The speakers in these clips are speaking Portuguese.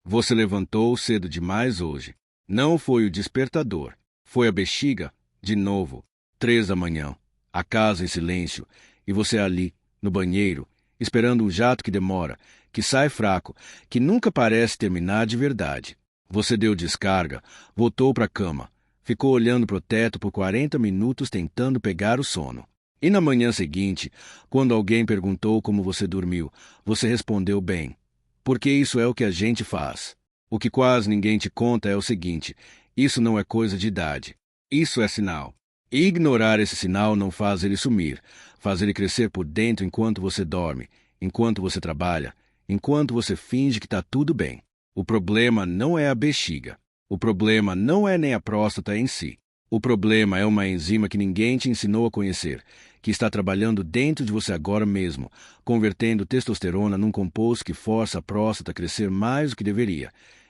Você levantou cedo demais hoje. Não foi o despertador. Foi a bexiga, de novo. 3 da manhã. A casa em silêncio. E você ali, no banheiro, esperando um jato que demora, que sai fraco, que nunca parece terminar de verdade. Você deu descarga, voltou para a cama, ficou olhando para o teto por 40 minutos tentando pegar o sono. E na manhã seguinte, quando alguém perguntou como você dormiu, você respondeu bem. Porque isso é o que a gente faz. O que quase ninguém te conta é o seguinte: isso não é coisa de idade. Isso é sinal. E ignorar esse sinal não faz ele sumir, faz ele crescer por dentro enquanto você dorme, enquanto você trabalha, enquanto você finge que está tudo bem. O problema não é a bexiga. O problema não é nem a próstata em si. O problema é uma enzima que ninguém te ensinou a conhecer, que está trabalhando dentro de você agora mesmo, convertendo testosterona num composto que força a próstata a crescer mais do que deveria.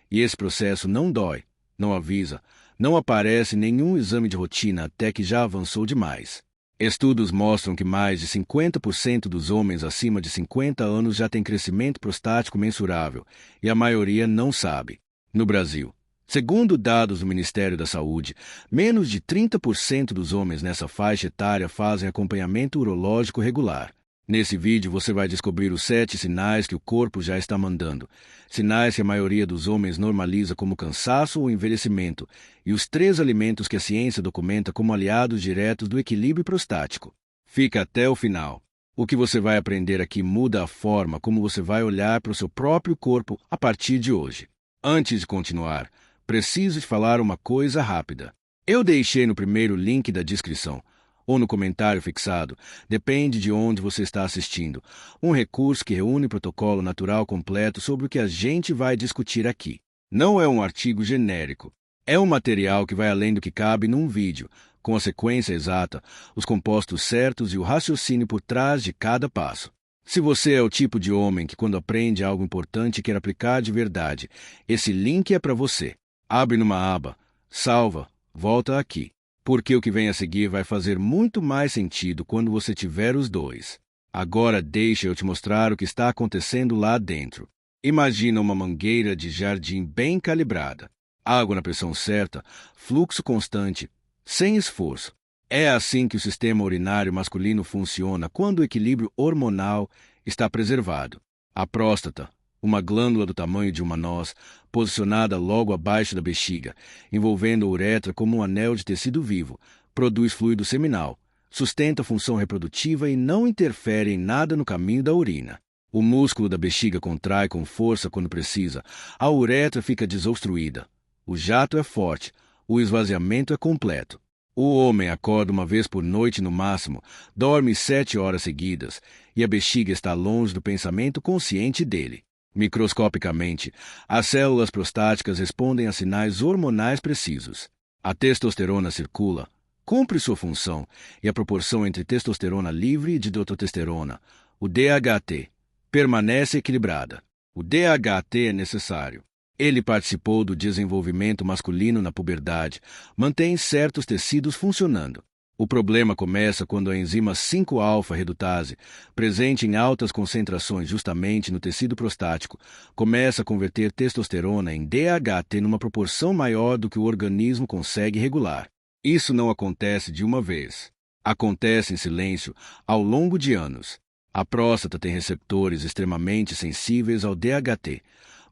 E esse processo não dói, não avisa, não aparece em nenhum exame de rotina até que já avançou demais. Estudos mostram que mais de 50% dos homens acima de 50 anos já têm crescimento prostático mensurável, e a maioria não sabe. No Brasil, segundo dados do Ministério da Saúde, menos de 30% dos homens nessa faixa etária fazem acompanhamento urológico regular. Nesse vídeo você vai descobrir os 7 sinais que o corpo já está mandando, sinais que a maioria dos homens normaliza como cansaço ou envelhecimento, e os 3 alimentos que a ciência documenta como aliados diretos do equilíbrio prostático. Fica até o final. O que você vai aprender aqui muda a forma como você vai olhar para o seu próprio corpo a partir de hoje. Antes de continuar, preciso te falar uma coisa rápida. Eu deixei no primeiro link da descrição, ou no comentário fixado, depende de onde você está assistindo, um recurso que reúne o protocolo natural completo sobre o que a gente vai discutir aqui. Não é um artigo genérico. É um material que vai além do que cabe num vídeo, com a sequência exata, os compostos certos e o raciocínio por trás de cada passo. Se você é o tipo de homem que, quando aprende algo importante, quer aplicar de verdade, esse link é para você. Abre numa aba, salva, volta aqui. Porque o que vem a seguir vai fazer muito mais sentido quando você tiver os dois. Agora deixa eu te mostrar o que está acontecendo lá dentro. Imagina uma mangueira de jardim bem calibrada. Água na pressão certa, fluxo constante, sem esforço. É assim que o sistema urinário masculino funciona quando o equilíbrio hormonal está preservado. A próstata, uma glândula do tamanho de uma noz, posicionada logo abaixo da bexiga, envolvendo a uretra como um anel de tecido vivo, produz fluido seminal, sustenta a função reprodutiva e não interfere em nada no caminho da urina. O músculo da bexiga contrai com força quando precisa, a uretra fica desobstruída. O jato é forte, o esvaziamento é completo. O homem acorda uma vez por noite no máximo, dorme 7 horas seguidas, e a bexiga está longe do pensamento consciente dele. Microscopicamente, as células prostáticas respondem a sinais hormonais precisos. A testosterona circula, cumpre sua função, e a proporção entre testosterona livre e dihidrotestosterona, o DHT, permanece equilibrada. O DHT é necessário. Ele participou do desenvolvimento masculino na puberdade, mantém certos tecidos funcionando. O problema começa quando a enzima 5-alfa-redutase, presente em altas concentrações justamente no tecido prostático, começa a converter testosterona em DHT numa proporção maior do que o organismo consegue regular. Isso não acontece de uma vez. Acontece em silêncio ao longo de anos. A próstata tem receptores extremamente sensíveis ao DHT,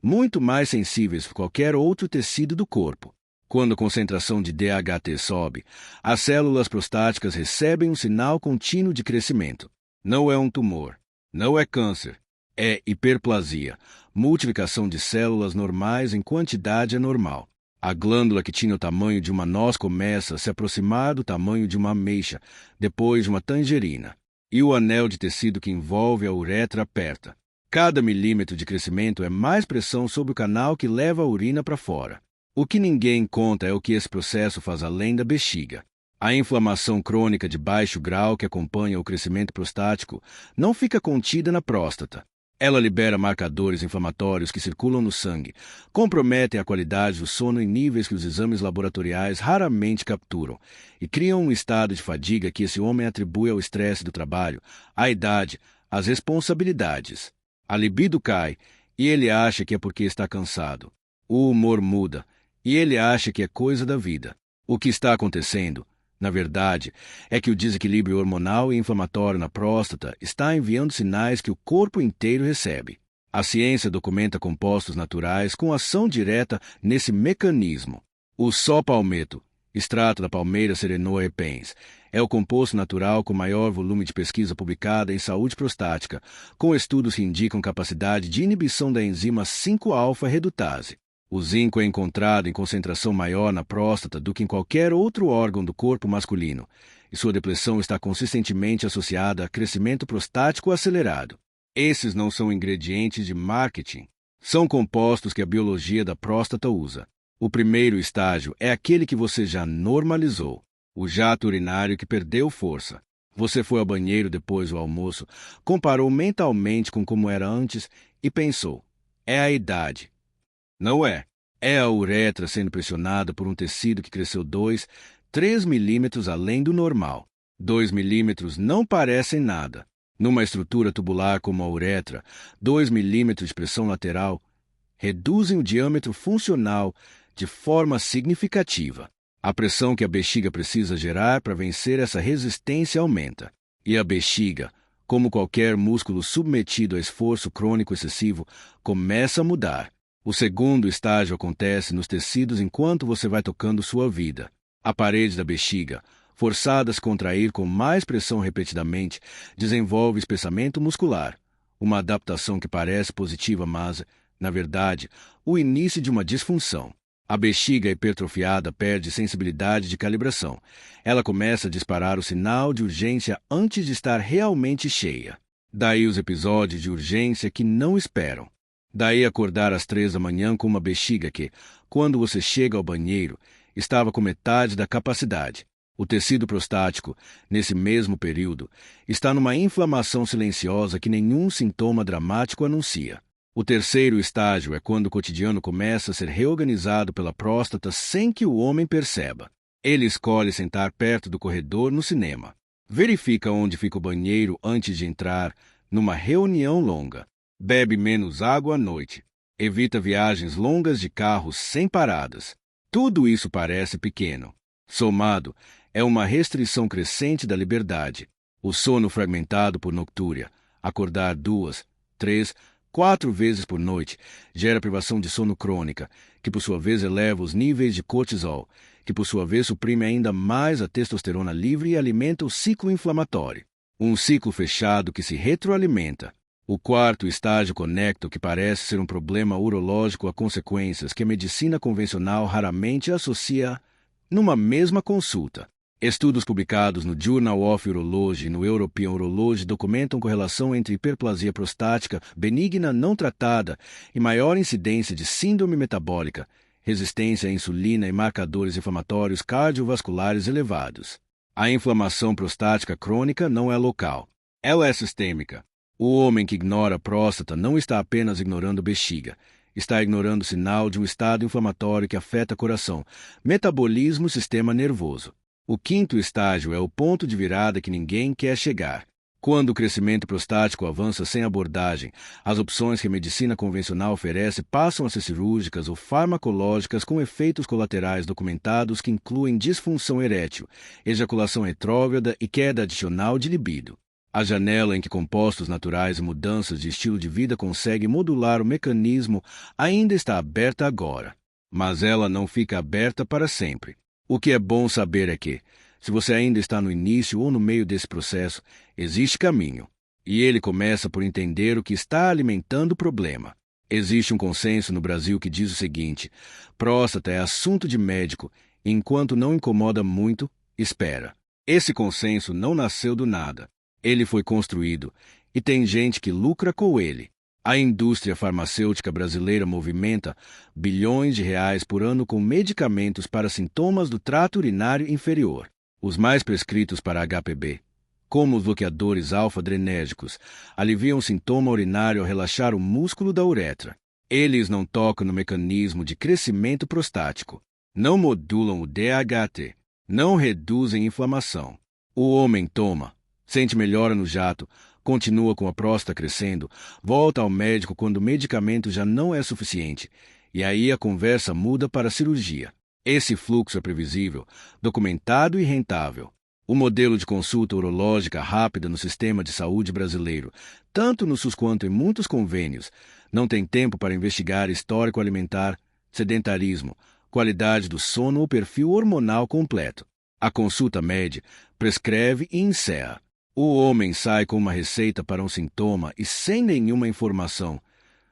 muito mais sensíveis que qualquer outro tecido do corpo. Quando a concentração de DHT sobe, as células prostáticas recebem um sinal contínuo de crescimento. Não é um tumor, não é câncer, é hiperplasia, multiplicação de células normais em quantidade anormal. A glândula que tinha o tamanho de uma noz começa a se aproximar do tamanho de uma ameixa, depois de uma tangerina. E o anel de tecido que envolve a uretra aperta. Cada milímetro de crescimento é mais pressão sobre o canal que leva a urina para fora. O que ninguém conta é o que esse processo faz além da bexiga. A inflamação crônica de baixo grau que acompanha o crescimento prostático não fica contida na próstata. Ela libera marcadores inflamatórios que circulam no sangue, comprometem a qualidade do sono em níveis que os exames laboratoriais raramente capturam e criam um estado de fadiga que esse homem atribui ao estresse do trabalho, à idade, às responsabilidades. A libido cai, e ele acha que é porque está cansado. O humor muda, e ele acha que é coisa da vida. O que está acontecendo, na verdade, é que o desequilíbrio hormonal e inflamatório na próstata está enviando sinais que o corpo inteiro recebe. A ciência documenta compostos naturais com ação direta nesse mecanismo. O só-palmeto, extrato da palmeira Serenoa repens, é o composto natural com maior volume de pesquisa publicada em saúde prostática, com estudos que indicam capacidade de inibição da enzima 5-alfa-redutase. O zinco é encontrado em concentração maior na próstata do que em qualquer outro órgão do corpo masculino, e sua depleção está consistentemente associada a crescimento prostático acelerado. Esses não são ingredientes de marketing. São compostos que a biologia da próstata usa. O primeiro estágio é aquele que você já normalizou, o jato urinário que perdeu força. Você foi ao banheiro depois do almoço, comparou mentalmente com como era antes e pensou: é a idade. Não é. É a uretra sendo pressionada por um tecido que cresceu 2, 3 milímetros além do normal. 2 milímetros não parecem nada. Numa estrutura tubular como a uretra, 2 milímetros de pressão lateral reduzem o diâmetro funcional de forma significativa. A pressão que a bexiga precisa gerar para vencer essa resistência aumenta. E a bexiga, como qualquer músculo submetido a esforço crônico excessivo, começa a mudar. O segundo estágio acontece nos tecidos enquanto você vai tocando sua vida. A parede da bexiga, forçada a se contrair com mais pressão repetidamente, desenvolve espessamento muscular, uma adaptação que parece positiva, mas, na verdade, o início de uma disfunção. A bexiga hipertrofiada perde sensibilidade de calibração. Ela começa a disparar o sinal de urgência antes de estar realmente cheia. Daí os episódios de urgência que não esperam. Daí acordar às 3 da manhã com uma bexiga que, quando você chega ao banheiro, estava com metade da capacidade. O tecido prostático, nesse mesmo período, está numa inflamação silenciosa que nenhum sintoma dramático anuncia. O terceiro estágio é quando o cotidiano começa a ser reorganizado pela próstata sem que o homem perceba. Ele escolhe sentar perto do corredor no cinema. Verifica onde fica o banheiro antes de entrar numa reunião longa. Bebe menos água à noite. Evita viagens longas de carros sem paradas. Tudo isso parece pequeno. Somado, é uma restrição crescente da liberdade. O sono fragmentado por noctúria, acordar 2, 3, 4 vezes por noite, gera privação de sono crônica, que por sua vez eleva os níveis de cortisol, que por sua vez suprime ainda mais a testosterona livre e alimenta o ciclo inflamatório. Um ciclo fechado que se retroalimenta. O quarto estágio conecta o que parece ser um problema urológico a consequências que a medicina convencional raramente associa numa mesma consulta. Estudos publicados no Journal of Urology e no European Urology documentam correlação entre hiperplasia prostática benigna não tratada e maior incidência de síndrome metabólica, resistência à insulina e marcadores inflamatórios cardiovasculares elevados. A inflamação prostática crônica não é local. Ela é sistêmica. O homem que ignora a próstata não está apenas ignorando a bexiga, está ignorando o sinal de um estado inflamatório que afeta coração, metabolismo e sistema nervoso. O quinto estágio é o ponto de virada que ninguém quer chegar. Quando o crescimento prostático avança sem abordagem, as opções que a medicina convencional oferece passam a ser cirúrgicas ou farmacológicas com efeitos colaterais documentados que incluem disfunção erétil, ejaculação retrógrada e queda adicional de libido. A janela em que compostos naturais e mudanças de estilo de vida conseguem modular o mecanismo ainda está aberta agora, mas ela não fica aberta para sempre. O que é bom saber é que, se você ainda está no início ou no meio desse processo, existe caminho. E ele começa por entender o que está alimentando o problema. Existe um consenso no Brasil que diz o seguinte: próstata é assunto de médico, e enquanto não incomoda muito, espera. Esse consenso não nasceu do nada. Ele foi construído, e tem gente que lucra com ele. A indústria farmacêutica brasileira movimenta bilhões de reais por ano com medicamentos para sintomas do trato urinário inferior. Os mais prescritos para HPB, como os bloqueadores alfa-adrenérgicos, aliviam o sintoma urinário ao relaxar o músculo da uretra. Eles não tocam no mecanismo de crescimento prostático, não modulam o DHT, não reduzem inflamação. O homem toma, sente melhora no jato, continua com a próstata crescendo, volta ao médico quando o medicamento já não é suficiente, e aí a conversa muda para a cirurgia. Esse fluxo é previsível, documentado e rentável. O modelo de consulta urológica rápida no sistema de saúde brasileiro, tanto no SUS quanto em muitos convênios, não tem tempo para investigar histórico alimentar, sedentarismo, qualidade do sono ou perfil hormonal completo. A consulta mede, prescreve e encerra. O homem sai com uma receita para um sintoma e sem nenhuma informação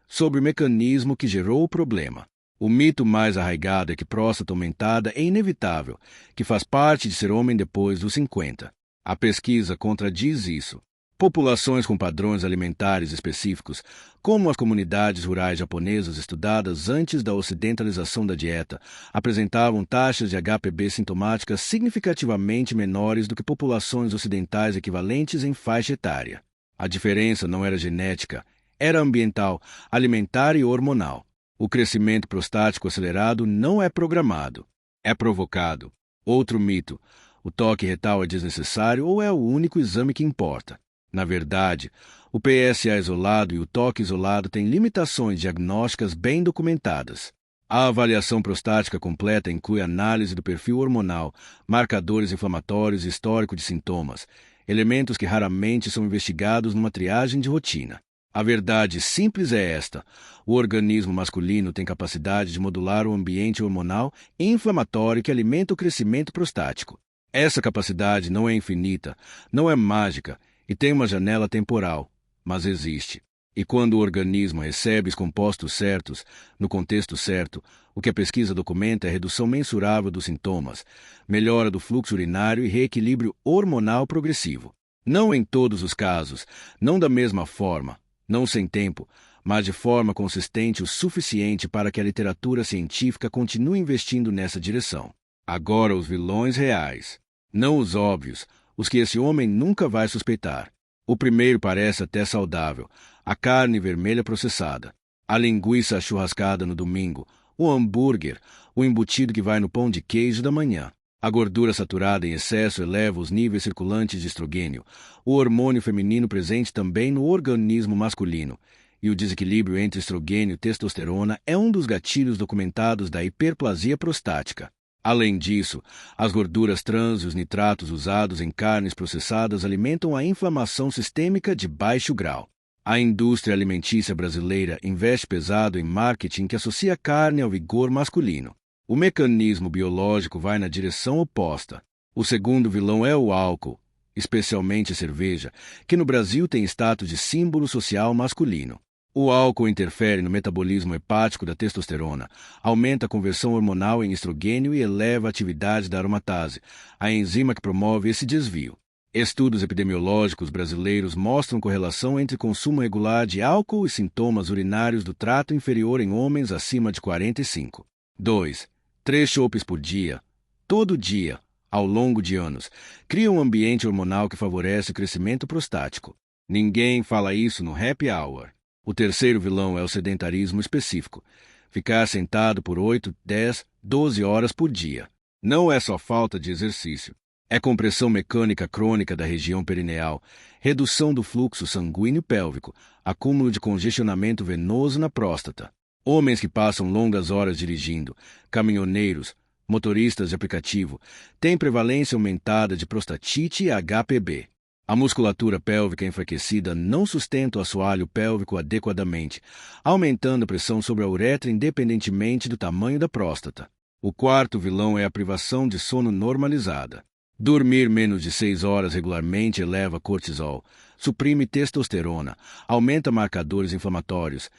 sobre o mecanismo que gerou o problema. O mito mais arraigado é que próstata aumentada é inevitável, que faz parte de ser homem depois dos 50. A pesquisa contradiz isso. Populações com padrões alimentares específicos, como as comunidades rurais japonesas estudadas antes da ocidentalização da dieta, apresentavam taxas de HPV sintomáticas significativamente menores do que populações ocidentais equivalentes em faixa etária. A diferença não era genética, era ambiental, alimentar e hormonal. O crescimento prostático acelerado não é programado, é provocado. Outro mito: o toque retal é desnecessário ou é o único exame que importa. Na verdade, o PSA isolado e o toque isolado têm limitações diagnósticas bem documentadas. A avaliação prostática completa inclui análise do perfil hormonal, marcadores inflamatórios e histórico de sintomas, elementos que raramente são investigados numa triagem de rotina. A verdade simples é esta: o organismo masculino tem capacidade de modular o ambiente hormonal e inflamatório que alimenta o crescimento prostático. Essa capacidade não é infinita, não é mágica e tem uma janela temporal, mas existe. E quando o organismo recebe os compostos certos, no contexto certo, o que a pesquisa documenta é redução mensurável dos sintomas, melhora do fluxo urinário e reequilíbrio hormonal progressivo. Não em todos os casos, não da mesma forma, não sem tempo, mas de forma consistente o suficiente para que a literatura científica continue investindo nessa direção. Agora os vilões reais, não os óbvios, os que esse homem nunca vai suspeitar. O primeiro parece até saudável: a carne vermelha processada, a linguiça churrascada no domingo, o hambúrguer, o embutido que vai no pão de queijo da manhã. A gordura saturada em excesso eleva os níveis circulantes de estrogênio, o hormônio feminino presente também no organismo masculino, e o desequilíbrio entre estrogênio e testosterona é um dos gatilhos documentados da hiperplasia prostática. Além disso, as gorduras trans e os nitratos usados em carnes processadas alimentam a inflamação sistêmica de baixo grau. A indústria alimentícia brasileira investe pesado em marketing que associa carne ao vigor masculino. O mecanismo biológico vai na direção oposta. O segundo vilão é o álcool, especialmente a cerveja, que no Brasil tem status de símbolo social masculino. O álcool interfere no metabolismo hepático da testosterona, aumenta a conversão hormonal em estrogênio e eleva a atividade da aromatase, a enzima que promove esse desvio. Estudos epidemiológicos brasileiros mostram correlação entre consumo regular de álcool e sintomas urinários do trato inferior em homens acima de 45. 2. 3 chopes por dia, todo dia, ao longo de anos, cria um ambiente hormonal que favorece o crescimento prostático. Ninguém fala isso no happy hour. O terceiro vilão é o sedentarismo específico. Ficar sentado por 8, 10, 12 horas por dia. Não é só falta de exercício. É compressão mecânica crônica da região perineal, redução do fluxo sanguíneo pélvico, acúmulo de congestionamento venoso na próstata. Homens que passam longas horas dirigindo, caminhoneiros, motoristas de aplicativo, têm prevalência aumentada de prostatite e HPV. A musculatura pélvica enfraquecida não sustenta o assoalho pélvico adequadamente, aumentando a pressão sobre a uretra independentemente do tamanho da próstata. O quarto vilão é a privação de sono normalizada. Dormir menos de 6 horas regularmente eleva cortisol, suprime testosterona, aumenta marcadores inflamatórios,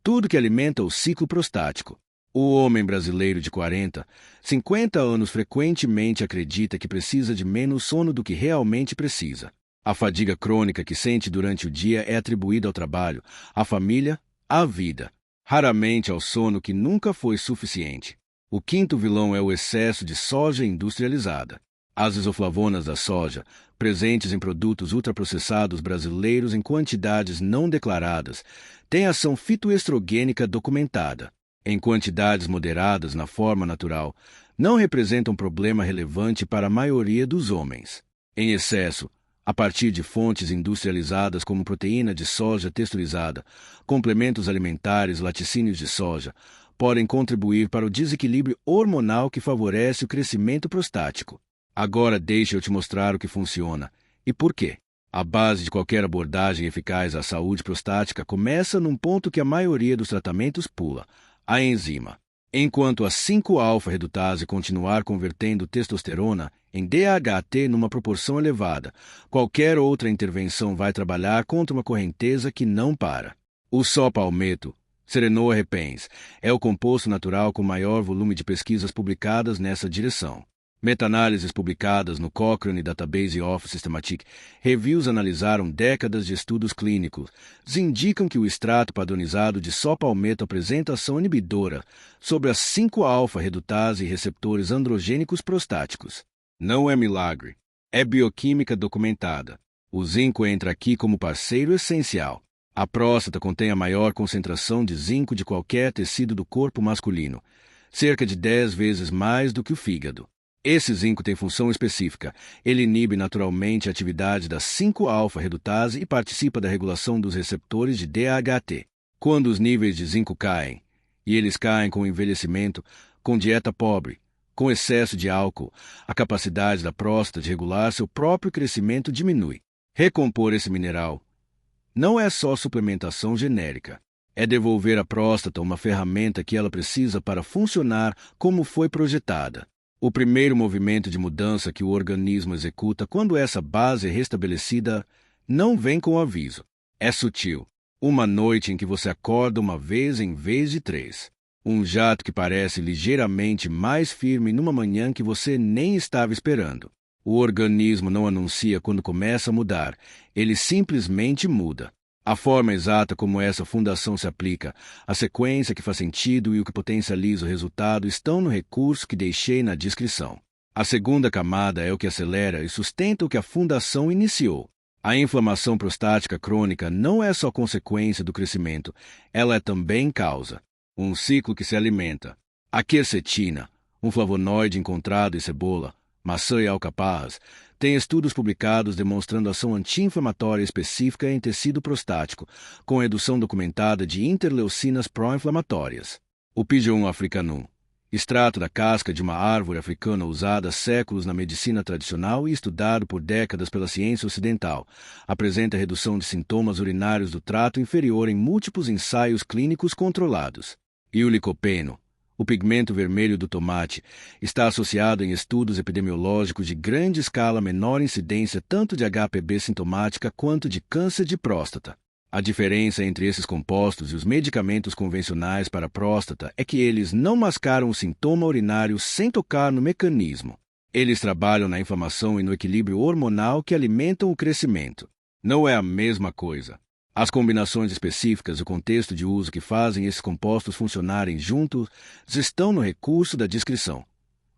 tudo que alimenta o ciclo prostático. O homem brasileiro de 40, 50 anos frequentemente acredita que precisa de menos sono do que realmente precisa. A fadiga crônica que sente durante o dia é atribuída ao trabalho, à família, à vida, raramente ao sono que nunca foi suficiente. O quinto vilão é o excesso de soja industrializada. As isoflavonas da soja, presentes em produtos ultraprocessados brasileiros em quantidades não declaradas, têm ação fitoestrogênica documentada. Em quantidades moderadas na forma natural, não representam problema relevante para a maioria dos homens. Em excesso, a partir de fontes industrializadas como proteína de soja texturizada, complementos alimentares, laticínios de soja, podem contribuir para o desequilíbrio hormonal que favorece o crescimento prostático. Agora deixa eu te mostrar o que funciona e por quê. A base de qualquer abordagem eficaz à saúde prostática começa num ponto que a maioria dos tratamentos pula: a enzima. Enquanto a 5-alfa-redutase continuar convertendo testosterona em DHT numa proporção elevada, qualquer outra intervenção vai trabalhar contra uma correnteza que não para. O só-palmeto, Serenoa repens, é o composto natural com maior volume de pesquisas publicadas nessa direção. Meta-análises publicadas no Cochrane Database of Systematic Reviews analisaram décadas de estudos clínicos, indicam que o extrato padronizado de só-palmeto apresenta ação inibidora sobre a 5-alfa-redutase e receptores androgênicos prostáticos. Não é milagre, é bioquímica documentada. O zinco entra aqui como parceiro essencial. A próstata contém a maior concentração de zinco de qualquer tecido do corpo masculino, cerca de 10 vezes mais do que o fígado. Esse zinco tem função específica. Ele inibe naturalmente a atividade da 5-alfa-redutase e participa da regulação dos receptores de DHT. Quando os níveis de zinco caem, e eles caem com o envelhecimento, com dieta pobre, com excesso de álcool, a capacidade da próstata de regular seu próprio crescimento diminui. Recompor esse mineral não é só suplementação genérica. É devolver à próstata uma ferramenta que ela precisa para funcionar como foi projetada. O primeiro movimento de mudança que o organismo executa quando essa base é restabelecida não vem com aviso. É sutil. Uma noite em que você acorda uma vez em vez de 3. Um jato que parece ligeiramente mais firme numa manhã que você nem estava esperando. O organismo não anuncia quando começa a mudar. Ele simplesmente muda. A forma exata como essa fundação se aplica, a sequência que faz sentido e o que potencializa o resultado estão no recurso que deixei na descrição. A segunda camada é o que acelera e sustenta o que a fundação iniciou. A inflamação prostática crônica não é só consequência do crescimento, ela é também causa. Um ciclo que se alimenta. A quercetina, um flavonoide encontrado em cebola, maçã e alcaparras, tem estudos publicados demonstrando ação anti-inflamatória específica em tecido prostático, com redução documentada de interleucinas pró-inflamatórias. O Pigeon africanum, extrato da casca de uma árvore africana usada há séculos na medicina tradicional e estudado por décadas pela ciência ocidental, apresenta redução de sintomas urinários do trato inferior em múltiplos ensaios clínicos controlados. E o licopeno, o pigmento vermelho do tomate, está associado em estudos epidemiológicos de grande escala a menor incidência tanto de HPV sintomática quanto de câncer de próstata. A diferença entre esses compostos e os medicamentos convencionais para a próstata é que eles não mascaram o sintoma urinário sem tocar no mecanismo. Eles trabalham na inflamação e no equilíbrio hormonal que alimentam o crescimento. Não é a mesma coisa. As combinações específicas e o contexto de uso que fazem esses compostos funcionarem juntos estão no recurso da descrição.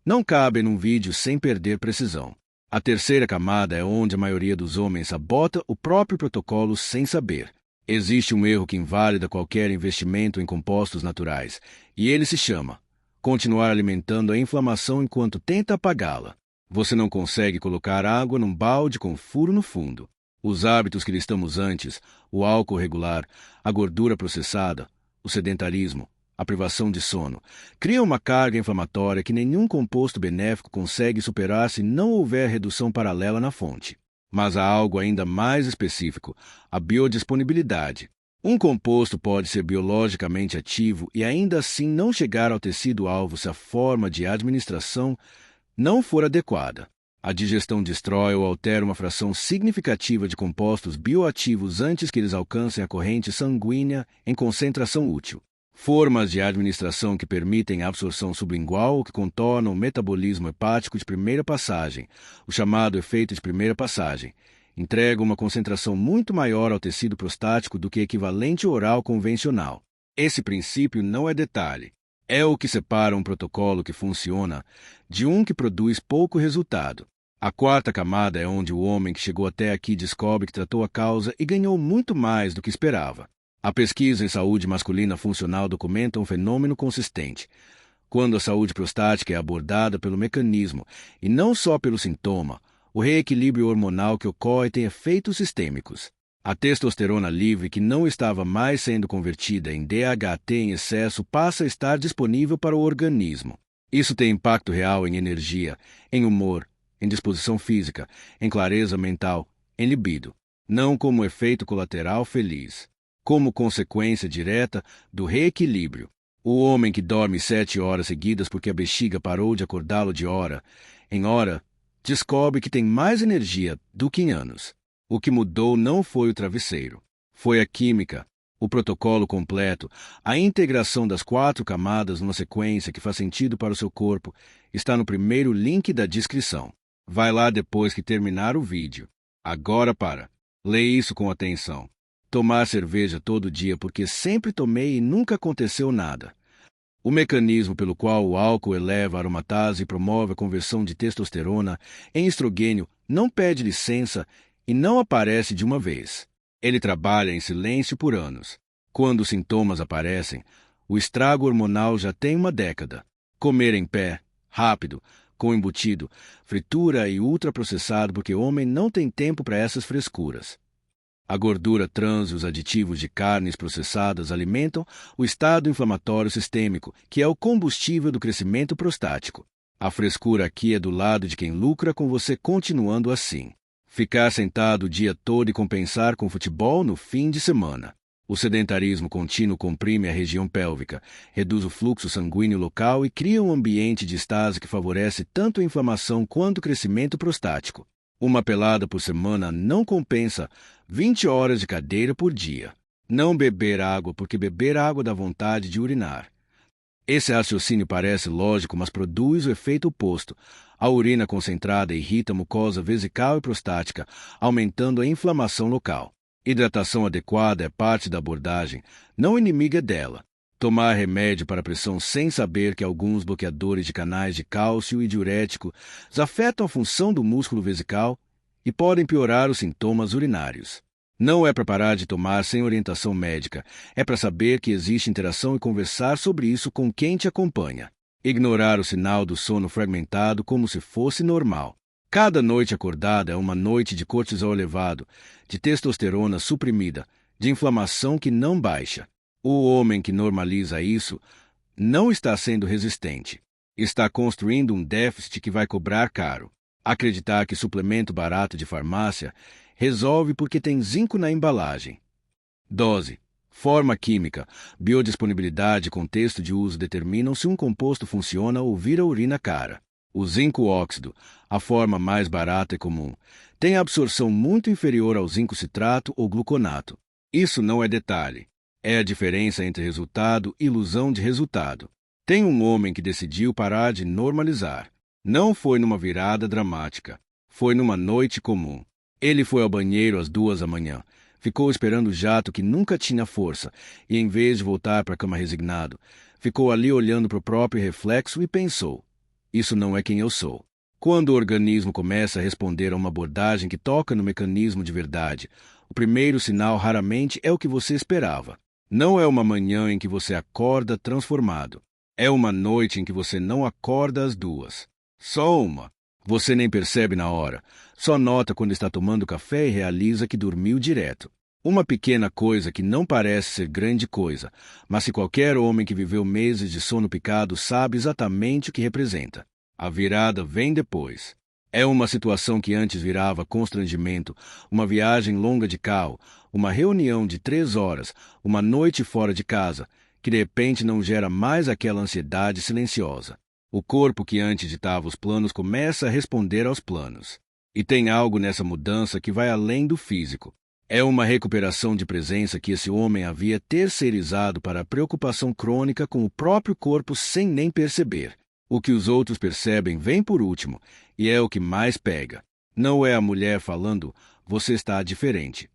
Não cabem num vídeo sem perder precisão. A terceira camada é onde a maioria dos homens sabota o próprio protocolo sem saber. Existe um erro que invalida qualquer investimento em compostos naturais, e ele se chama continuar alimentando a inflamação enquanto tenta apagá-la. Você não consegue colocar água num balde com furo no fundo. Os hábitos que listamos antes, o álcool regular, a gordura processada, o sedentarismo, a privação de sono, criam uma carga inflamatória que nenhum composto benéfico consegue superar se não houver redução paralela na fonte. Mas há algo ainda mais específico, a biodisponibilidade. Um composto pode ser biologicamente ativo e ainda assim não chegar ao tecido-alvo se a forma de administração não for adequada. A digestão destrói ou altera uma fração significativa de compostos bioativos antes que eles alcancem a corrente sanguínea em concentração útil. Formas de administração que permitem a absorção sublingual ou que contornam o metabolismo hepático de primeira passagem, o chamado efeito de primeira passagem, entregam uma concentração muito maior ao tecido prostático do que equivalente oral convencional. Esse princípio não é detalhe. É o que separa um protocolo que funciona de um que produz pouco resultado. A quarta camada é onde o homem que chegou até aqui descobre que tratou a causa e ganhou muito mais do que esperava. A pesquisa em saúde masculina funcional documenta um fenômeno consistente. Quando a saúde prostática é abordada pelo mecanismo e não só pelo sintoma, o reequilíbrio hormonal que ocorre tem efeitos sistêmicos. A testosterona livre, que não estava mais sendo convertida em DHT em excesso, passa a estar disponível para o organismo. Isso tem impacto real em energia, em humor, em disposição física, em clareza mental, em libido. Não como efeito colateral feliz, como consequência direta do reequilíbrio. O homem que dorme 7 horas seguidas porque a bexiga parou de acordá-lo de hora em hora, descobre que tem mais energia do que em anos. O que mudou não foi o travesseiro. Foi a química, o protocolo completo, a integração das 4 camadas numa sequência que faz sentido para o seu corpo. Está no primeiro link da descrição. Vai lá depois que terminar o vídeo. Agora para. Lê isso com atenção. Tomar cerveja todo dia porque sempre tomei e nunca aconteceu nada. O mecanismo pelo qual o álcool eleva a aromatase e promove a conversão de testosterona em estrogênio não pede licença e não aparece de uma vez. Ele trabalha em silêncio por anos. Quando os sintomas aparecem, o estrago hormonal já tem uma década. Comer em pé, rápido, com embutido, fritura e ultraprocessado porque o homem não tem tempo para essas frescuras. A gordura trans e os aditivos de carnes processadas alimentam o estado inflamatório sistêmico, que é o combustível do crescimento prostático. A frescura aqui é do lado de quem lucra com você continuando assim. Ficar sentado o dia todo e compensar com futebol no fim de semana. O sedentarismo contínuo comprime a região pélvica, reduz o fluxo sanguíneo local e cria um ambiente de estase que favorece tanto a inflamação quanto o crescimento prostático. Uma pelada por semana não compensa 20 horas de cadeira por dia. Não beber água porque beber água dá vontade de urinar. Esse raciocínio parece lógico, mas produz o efeito oposto. A urina concentrada irrita a mucosa vesical e prostática, aumentando a inflamação local. Hidratação adequada é parte da abordagem, não inimiga dela. Tomar remédio para pressão sem saber que alguns bloqueadores de canais de cálcio e diuréticos afetam a função do músculo vesical e podem piorar os sintomas urinários. Não é para parar de tomar sem orientação médica, é para saber que existe interação e conversar sobre isso com quem te acompanha. Ignorar o sinal do sono fragmentado como se fosse normal. Cada noite acordada é uma noite de cortisol elevado, de testosterona suprimida, de inflamação que não baixa. O homem que normaliza isso não está sendo resistente. Está construindo um déficit que vai cobrar caro. Acreditar que suplemento barato de farmácia resolve porque tem zinco na embalagem. Dose, forma química, biodisponibilidade e contexto de uso determinam se um composto funciona ou vira urina cara. O zinco óxido, a forma mais barata e comum, tem absorção muito inferior ao zinco citrato ou gluconato. Isso não é detalhe. É a diferença entre resultado e ilusão de resultado. Tem um homem que decidiu parar de normalizar. Não foi numa virada dramática. Foi numa noite comum. Ele foi ao banheiro às 2 da manhã. Ficou esperando o jato que nunca tinha força e, em vez de voltar para a cama resignado, ficou ali olhando para o próprio reflexo e pensou: isso não é quem eu sou. Quando o organismo começa a responder a uma abordagem que toca no mecanismo de verdade, o primeiro sinal raramente é o que você esperava. Não é uma manhã em que você acorda transformado. É uma noite em que você não acorda às 2. Só uma. Você nem percebe na hora. Só nota quando está tomando café e realiza que dormiu direto. Uma pequena coisa que não parece ser grande coisa, mas se qualquer homem que viveu meses de sono picado sabe exatamente o que representa. A virada vem depois. É uma situação que antes virava constrangimento, uma viagem longa de carro, uma reunião de 3 horas, uma noite fora de casa, que de repente não gera mais aquela ansiedade silenciosa. O corpo que antes ditava os planos começa a responder aos planos. E tem algo nessa mudança que vai além do físico. É uma recuperação de presença que esse homem havia terceirizado para a preocupação crônica com o próprio corpo sem nem perceber. O que os outros percebem vem por último, e é o que mais pega. Não é a mulher falando, você está diferente.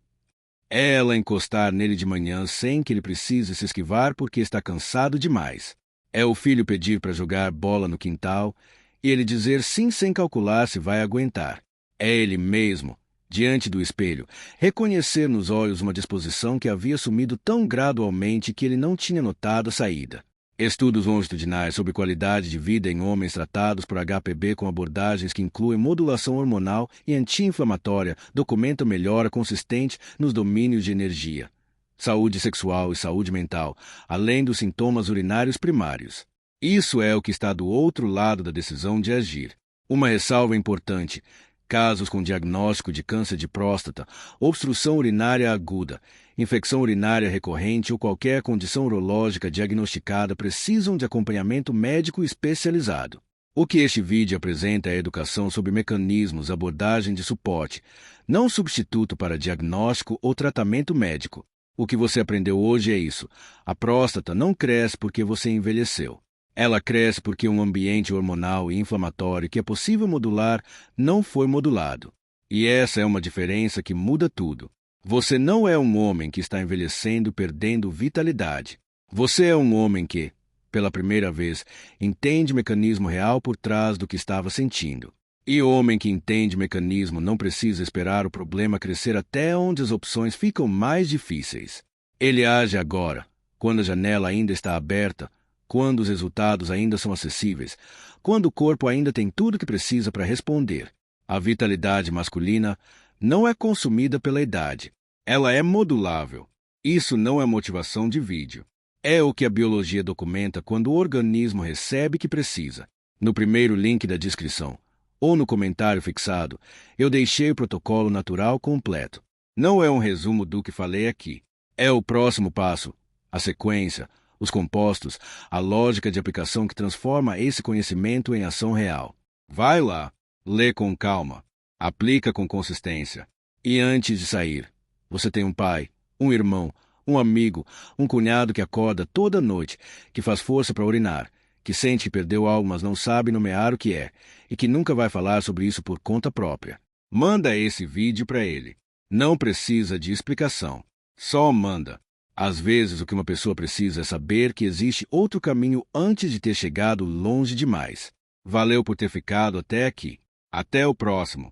É ela encostar nele de manhã sem que ele precise se esquivar porque está cansado demais. É o filho pedir para jogar bola no quintal e ele dizer sim sem calcular se vai aguentar. É ele mesmo, diante do espelho, reconhecer nos olhos uma disposição que havia sumido tão gradualmente que ele não tinha notado a saída. Estudos longitudinais sobre qualidade de vida em homens tratados por HPB com abordagens que incluem modulação hormonal e anti-inflamatória documentam melhora consistente nos domínios de energia, saúde sexual e saúde mental, além dos sintomas urinários primários. Isso é o que está do outro lado da decisão de agir. Uma ressalva importante: casos com diagnóstico de câncer de próstata, obstrução urinária aguda, infecção urinária recorrente ou qualquer condição urológica diagnosticada precisam de acompanhamento médico especializado. O que este vídeo apresenta é educação sobre mecanismos, abordagem de suporte, não substituto para diagnóstico ou tratamento médico. O que você aprendeu hoje é isso: a próstata não cresce porque você envelheceu. Ela cresce porque um ambiente hormonal e inflamatório que é possível modular não foi modulado. E essa é uma diferença que muda tudo. Você não é um homem que está envelhecendo, perdendo vitalidade. Você é um homem que, pela primeira vez, entende o mecanismo real por trás do que estava sentindo. E o homem que entende o mecanismo não precisa esperar o problema crescer até onde as opções ficam mais difíceis. Ele age agora, quando a janela ainda está aberta, quando os resultados ainda são acessíveis, quando o corpo ainda tem tudo o que precisa para responder. A vitalidade masculina não é consumida pela idade. Ela é modulável. Isso não é motivação de vídeo. É o que a biologia documenta quando o organismo recebe o que precisa. No primeiro link da descrição, ou no comentário fixado, eu deixei o protocolo natural completo. Não é um resumo do que falei aqui. É o próximo passo, a sequência, os compostos, a lógica de aplicação que transforma esse conhecimento em ação real. Vai lá, lê com calma, aplica com consistência. E antes de sair, você tem um pai, um irmão, um amigo, um cunhado que acorda toda noite, que faz força para urinar, que sente que perdeu algo mas não sabe nomear o que é, e que nunca vai falar sobre isso por conta própria. Manda esse vídeo para ele. Não precisa de explicação. Só manda. Às vezes, o que uma pessoa precisa é saber que existe outro caminho antes de ter chegado longe demais. Valeu por ter ficado até aqui. Até o próximo.